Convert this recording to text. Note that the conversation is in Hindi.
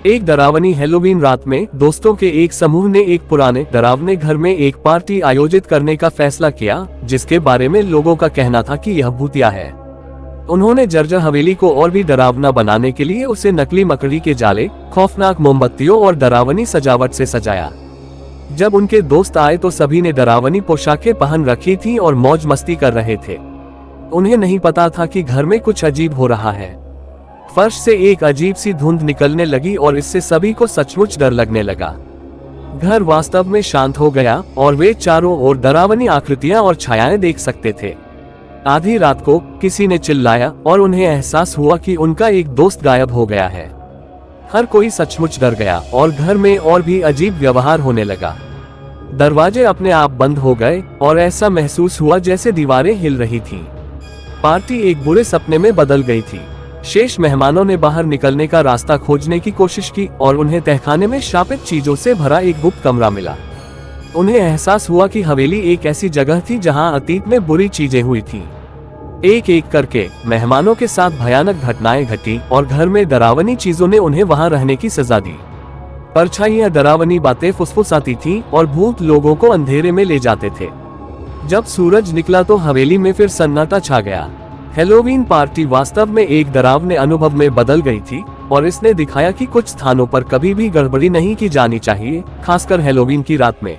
एक डरावनी हैलोवीन रात में दोस्तों के एक समूह ने एक पुराने डरावने घर में एक पार्टी आयोजित करने का फैसला किया, जिसके बारे में लोगों का कहना था कि यह भूतिया है। उन्होंने जर्जर हवेली को और भी डरावना बनाने के लिए उसे नकली मकड़ी के जाले, खौफनाक मोमबत्तियों और डरावनी सजावट से सजाया। जब उनके दोस्त आए तो सभी ने डरावनी पोशाकें पहन रखी थीं और मौज मस्ती कर रहे थे। उन्हें नहीं पता था कि घर में कुछ अजीब हो रहा है। फर्श से एक अजीब सी धुंध निकलने लगी और इससे सभी को सचमुच डर लगने लगा। घर वास्तव में शांत हो गया और वे चारों ओर डरावनी आकृतियां और छायाएं देख सकते थे। आधी रात को किसी ने चिल्लाया और उन्हें एहसास हुआ कि उनका एक दोस्त गायब हो गया है। हर कोई सचमुच डर गया और घर में और भी अजीब व्यवहार होने लगा। दरवाजे अपने आप बंद हो गए और ऐसा महसूस हुआ जैसे दीवारें हिल रही थीं। पार्टी एक बुरे सपने में बदल गई थी। शेष मेहमानों ने बाहर निकलने का रास्ता खोजने की कोशिश की और उन्हें तहखाने में शापित चीजों से भरा एक गुप्त कमरा मिला। उन्हें एहसास हुआ कि हवेली एक ऐसी जगह थी जहां अतीत में बुरी चीजें हुई थीं। एक एक करके मेहमानों के साथ भयानक घटनाएं घटी और घर में डरावनी चीजों ने उन्हें वहां रहने की सजा दी। परछाइयां डरावनी बातें फुसफुसाती थीं और भूत लोगों को अंधेरे में ले जाते थे। जब सूरज निकला तो हवेली में फिर सन्नाटा छा गया। हैलोवीन पार्टी वास्तव में एक डरावने अनुभव में बदल गई थी और इसने दिखाया कि कुछ स्थानों पर कभी भी गड़बड़ी नहीं की जानी चाहिए, खासकर हैलोवीन की रात में।